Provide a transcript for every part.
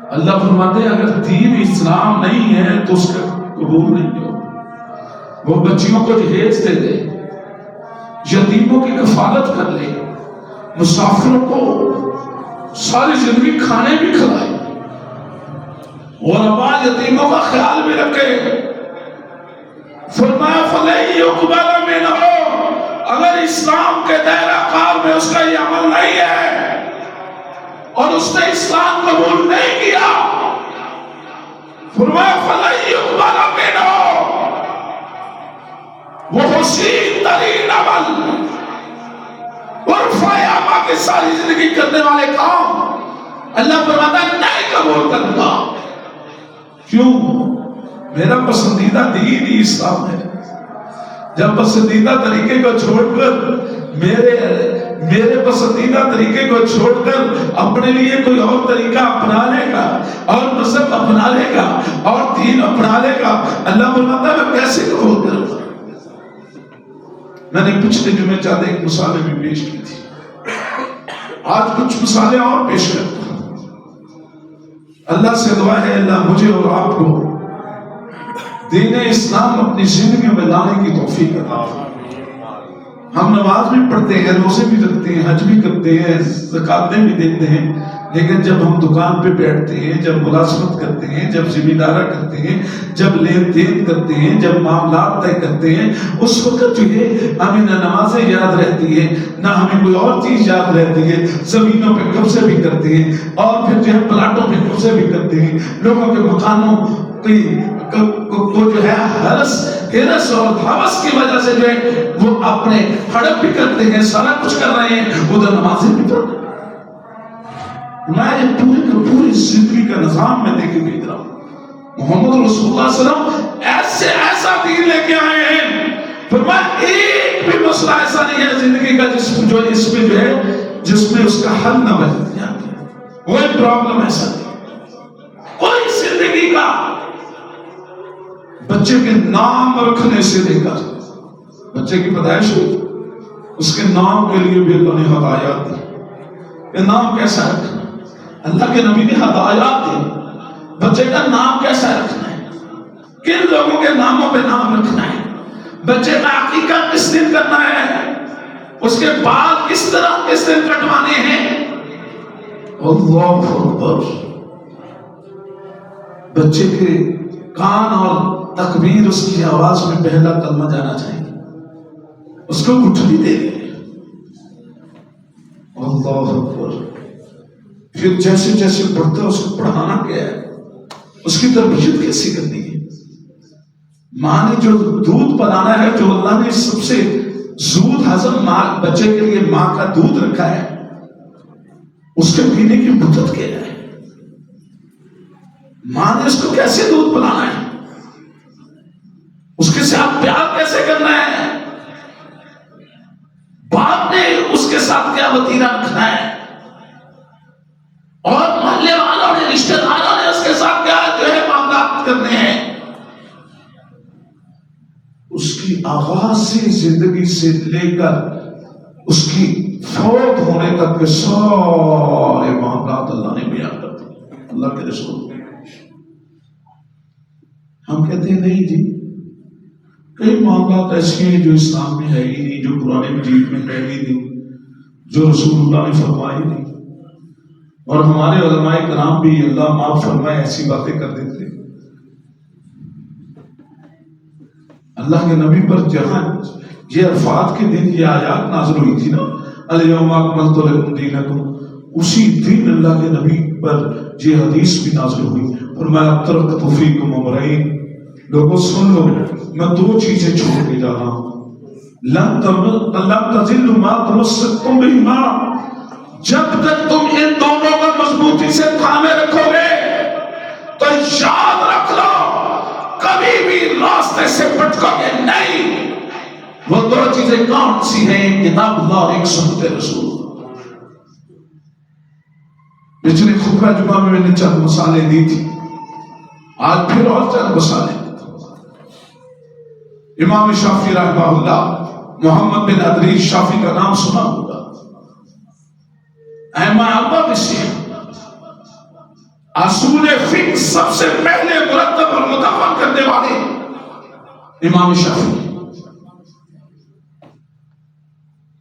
اللہ فرماتے ہیں اگر دین اسلام نہیں ہے تو اس کا قبول نہیں ہو. وہ بچیوں کو جہیز دے دے، یتیموں کی کفالت کر لے، مسافروں کو ساری زندگی کھانے بھی کھلائے، غرباء یتیموں کا خیال بھی رکھے. فرمایا فَلَن يُقْبَلَ مِنْهُ، اگر اسلام کے دائرہ کار میں اس کا یہ عمل نہیں ہے اور اس نے اسلام قبول نہیں کیا، فرمایا فَلَن يُقْبَلَ مِنْهُ، وہ حسین ترین عمل عرف عامہ کی ساری زندگی کرنے والے کام اللہ فرماتا ہے نہیں قبول کرتا. کیوں؟ میرا پسندیدہ دین ہی اسلام ہے. جب پسندیدہ طریقے کو چھوڑ کر میرے پسندیدہ طریقے کو چھوڑ کر اپنے لیے کوئی اور طریقہ اپنا لے گا اور مذہب اپنا لے گا اور دین اپنا لے گا، اللہ فرماتا ہے میں کیسے قبول کروں گا. میں نے پچھلے جمعے چاہتے ایک مثالیں بھی پیش کی تھی، آج کچھ مثالیں اور پیش کرتا ہوں. اللہ سے دعا ہے اللہ مجھے اور آپ کو دین اسلام اپنی زندگی میں لانے کی توفیق عطا فرمائے. ہم نماز بھی پڑھتے ہیں، روزے بھی رکھتے ہیں، حج بھی کرتے ہیں، زکاتیں بھی دیتے ہیں، لیکن جب ہم دکان پہ بیٹھتے ہیں، جب ملازمت کرتے ہیں، جب ذمہ دارہ کرتے ہیں، جب لین دین کرتے ہیں، جب معاملات طے کرتے ہیں، اس وقت جو ہے ہمیں نہ نمازیں یاد رہتی ہے نہ ہمیں کوئی اور چیز یاد رہتی ہے. زمینوں پہ قبضے بھی کرتے ہیں اور پھر جو ہے پلاٹوں پہ قبضے بھی کرتے ہیں، لوگوں کے مکانوں کو جو ہے ہرس اور دھاوس کی وجہ سے جو ہے وہ اپنے ہڑپ بھی کرتے ہیں، سارا کچھ کر رہے ہیں، ادھر نمازیں بھی پڑھ رہے ہیں. میں یہ پوری زندگی کا نظام میں دیکھ کے دیکھ رہا ہوں. محمد رسول اللہ صلی اللہ علیہ وسلم ایسا دین لے کے آئے ہیں، فرمایا ایک بھی مسئلہ ایسا نہیں ہے زندگی کا جس میں اس کا حل نہ بن جائے. کوئی پرابلم ایسا نہیں، کوئی زندگی کا بچے کے نام رکھنے سے لے کر بچے کی پیدائش ہوئی اس کے نام کے لیے بھی اللہ نے ہدایات دی. یہ نام کیسا رکھنا، اللہ کے نبی نے ہدایات دی. بچے کا نام کیسا رکھنا ہے، کن لوگوں کے ناموں پہ نام رکھنا ہے، بچے کا عقیقہ کس دن کرنا ہے، اس کے بال کس طرح کس دن کٹوانے ہیں. اللہ اکبر. بچے کے کان اور تکبیر اس کی آواز میں پہلا کلمہ جانا چاہیے، اس کو گٹھلی دے دیں. اللہ اکبر. پھر جیسے جیسے پڑھتا ہے اس کو پڑھانا کیا ہے، اس کی تربیت کیسی کرنی ہے. ماں نے جو دودھ پلانا ہے، جو اللہ نے سب سے زود ہضم بچے کے لیے ماں کا دودھ رکھا ہے، اس کے پینے کی مدت کیا ہے. ماں نے اس کو کیسے دودھ پلانا ہے، اس کے ساتھ پیار کیسے کرنا ہے، باپ نے اس کے ساتھ کیا وتیرہ رکھنا ہے، اور محلے والوں نے رشتہ داروں نے اس کے ساتھ کیا جو ہے معاملات کرنے ہیں. اس کی آغاز سے زندگی سے لے کر اس کی فوت ہونے تک کے سارے معاملات اللہ نے بیان کر دیے. اللہ کے رسول ہم کہتے ہیں نہیں جی کئی معاملات ایسی ہیں جو اسلام میں ہے ہی نہیں، جو قرآن مجید میں ہے ہی نہیں، جو رسول اللہ نے فرمائی نہیں، اور ہمارے علماء کرام بھی اللہ معاف فرمائے ایسی باتیں کر دیتے. اللہ کے نبی پر جہاں یہ عرفات کے دن یہ آیات نازل ہوئی تھی نا، الیوم اکملت لکم دینکم، اسی دن اللہ کے نبی پر یہ حدیث بھی نازل ہوئی. فرمایا ترکت فیکم امرین، لوگوں سن لو میں دو چیزیں چھوڑ کے جا رہا ہوں. لن تضلوا ما تمسکتم بہما، جب تک تم ان دونوں کا مضبوطی سے تھامے رکھو گے تو یاد رکھ لو کبھی بھی راستے سے بھٹکو گے نہیں. وہ دو چیزیں کون سی ہیں؟ کتاب اللہ اور ایک سنت رسول. پچھلے خطبہ جمعہ میں نے چند مثالیں دی تھی، آج پھر اور چند مثالیں. امام شافعی رحمہ اللہ، محمد بن ادریس شافعی کا نام سنا ہوگا، ائمہ اربعہ میں سے. اصول فقہ سب سے پہلے مرتب اور مدون کرنے والے امام شافعی.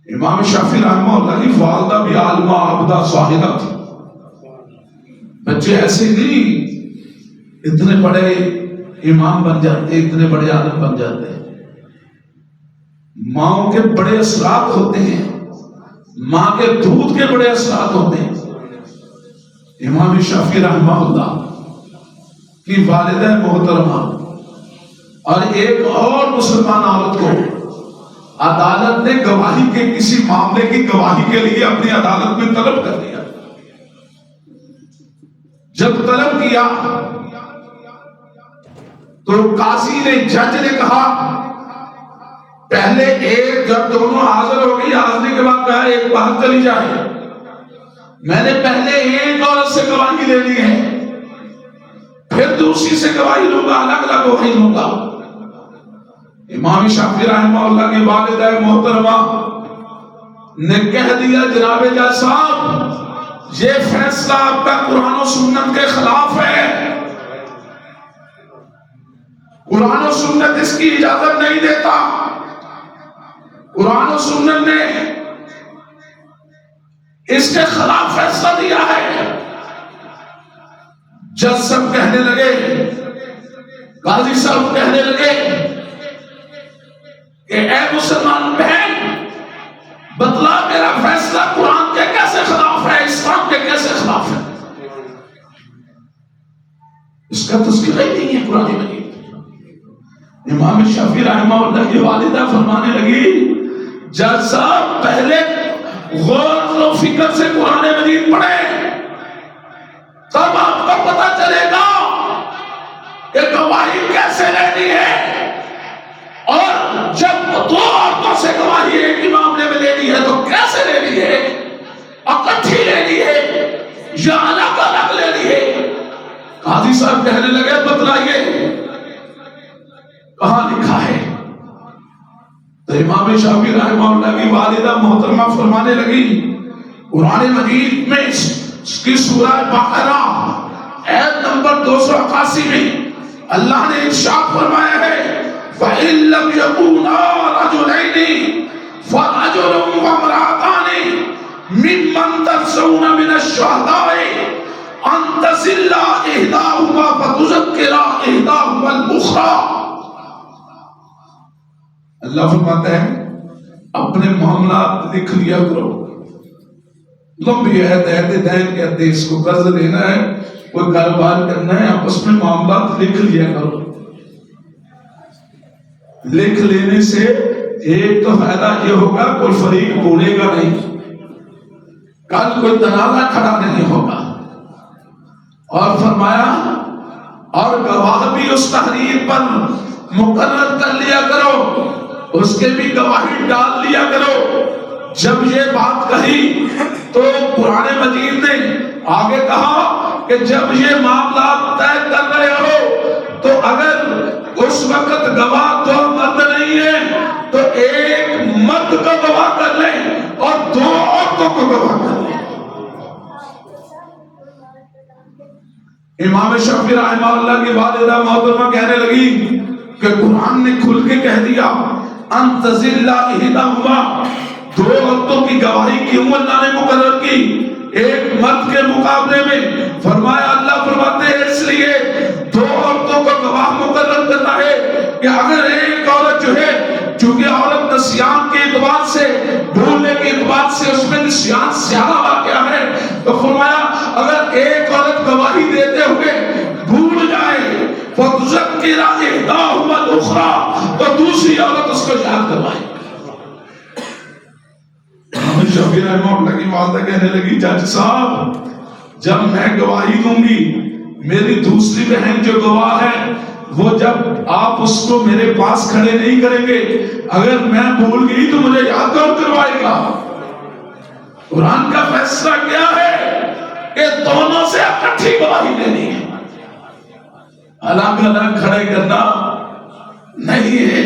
امام شافعی رحمہ اللہ کی والدہ بھی عالمہ عابدہ زاہدہ تھی. بچے ایسے نہیں اتنے بڑے امام بن جاتے، اتنے بڑے عالم بن جاتے. ماں کے بڑے اثرات ہوتے ہیں، ماں کے دودھ کے بڑے اثرات ہوتے ہیں. امام شافعی رحمہ اللہ کی والدہ محترمہ اور ایک اور مسلمان عورت کو عدالت نے گواہی کے کسی معاملے کی گواہی کے لیے اپنی عدالت میں طلب کر دیا. جب طلب کیا تو قاضی نے، جج نے کہا پہلے ایک، جب دونوں حاضر ہو گئی حاضری کے بعد کہا ایک باہر چلی جائے. میں نے پہلے ایک عورت سے گواہی لینی ہے، پھر دوسری سے گواہی لوں گا، الگ الگ گواہی لوں گا. امام شافعی رحمہ اللہ کی والدہ محترمہ نے کہہ دیا جناب جج صاحب یہ فیصلہ آپ کا قرآن و سنت کے خلاف ہے، قرآن و سنت اس کی اجازت نہیں دیتا. قرآن و سنت نے اس کے خلاف فیصلہ دیا ہے. جج صاحب کہنے لگے، قاضی صاحب کہنے لگے کہ اے مسلمان بہن بتلا میرا فیصلہ قرآن کے کیسے خلاف ہے، اسلام کے کیسے خلاف ہے؟ اس کا تذکرہ ہی نہیں ہے قرآن مجید. امام شافعی رحمہ اللہ کی والدہ فرمانے لگی جج صاحب پہلے غور و فکر سے قرآن مجید پڑھیں، تب آپ کو پتا چلے گا کہ گواہی کیسے لینی ہے. اور جب دو عورتوں سے گواہی ایک ہی معاملے میں لینی ہے تو کیسے لینی ہے، اکٹھی لینی ہے یا الگ الگ لینی ہے؟ قاضی صاحب کہنے لگے بتلائیے کہاں لکھا ہے. تو امام شافعی رحمہ اللہ کی والدہ محترمہ فرمانے لگی قرآن مجید میں اس کی سورہ بقرہ آیت نمبر 281 میں اللہ نے ارشاد فرمایا ہے فَإِن لَّمْ يَكُونَا رَجُلَيْنِ فَرَجُلٌ وَامْرَأَتَانِ مِمَّن تَرْضَوْنَ مِنَ الشُّهَدَاءِ أَن تَضِلَّ إِحْدَاهُمَا فَتُذَكِّرَ إِحْدَاهُمَا الْأُخْرَىٰ. اللہ فرماتا ہے اپنے معاملات لکھ لیا کرو. لمبی عہد دین کہتے ہیں اس کو، قرض لینا ہے، کوئی کاروبار کرنا ہے، آپس میں معاملات لکھ لیا کرو. لکھ لینے سے ایک تو فائدہ یہ ہوگا کوئی فریق بولے گا نہیں، کل کوئی تنازع کھڑا نہیں ہوگا. اور فرمایا اور گواہ بھی اس تحریر پر مقرر کر لیا کرو، اس کے بھی گواہی ڈال لیا کرو. جب یہ بات کہی تو قرآن مجید نے آگے کہا کہ جب یہ معاملات طے کر رہے ہو تو اگر اس وقت گواہ دو مرد نہیں ہے تو ایک مرد کو گواہ کر لیں اور دو عورتوں کو گواہ کر لیں. امام شافعی رحمہ اللہ کی والدہ محترمہ کہنے لگی کہ قرآن نے کھل کے کہہ دیا ان تضل احداہما، دو عورتوں کی گواہی کیوں اللہ نے مقرر کی ایک مرد کے مقابلے میں؟ فرمایا اللہ فرماتے ہیں اس لیے دو عورتوں کو گواہ مقرر کرنا ہے کہ اگر ایک عورت جو ہے، چونکہ عورت نسیان کے اعتبار سے، بھولنے کے اعتبار سے اس میں نسیان زیادہ واقع ہے، تو فرمایا اگر ایک عورت گواہی دیتے ہوئے بھول جائے فَتُذَكِّرَ إِحْدَاهُمَا الْأُخْرَىٰ، تو دوسری عورت اس کو یاد کروائے. شافعی رحمہ اللہ کی والدہ کہنے لگی جج صاحب جب میں گواہی دوں گی میری دوسری بہن جو گواہ ہے وہ جب آپ اس کو میرے پاس کھڑے نہیں کریں گے، اگر میں بھول گئی تو مجھے یاد کون کروائے گا؟ قرآن کا فیصلہ کیا ہے کہ دونوں سے اکٹھی گواہی دینی ہے، الگ الگ کھڑے کرنا نہیں ہے.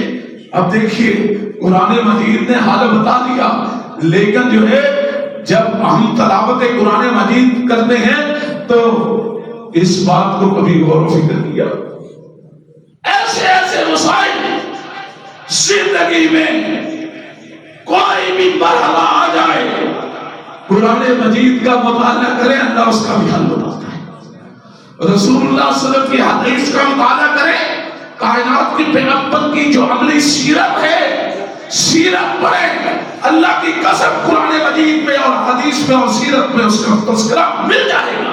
اب دیکھیے قرآن مجید نے حال بتا دیا، لیکن جو ہے جب ہم تلاوت قرآن مجید کرتے ہیں تو اس بات کو کبھی غور و فکر کیا؟ ایسے ایسے مسائل زندگی میں کوئی بھی مرحلہ آ جائے، قرآن مجید کا مطالعہ کرے، اللہ اس کا بھی حل بتاتا ہے۔ رسول اللہ صلی اللہ علیہ وسلم کی حدیث کا مطالعہ کرے، کائنات کے پیغمبر کی جو عملی سیرت ہے، سیرت پڑھے، اللہ کی قسم قرآن مجید میں اور حدیث میں اور سیرت میں اس کا تذکرہ مل جائے گا۔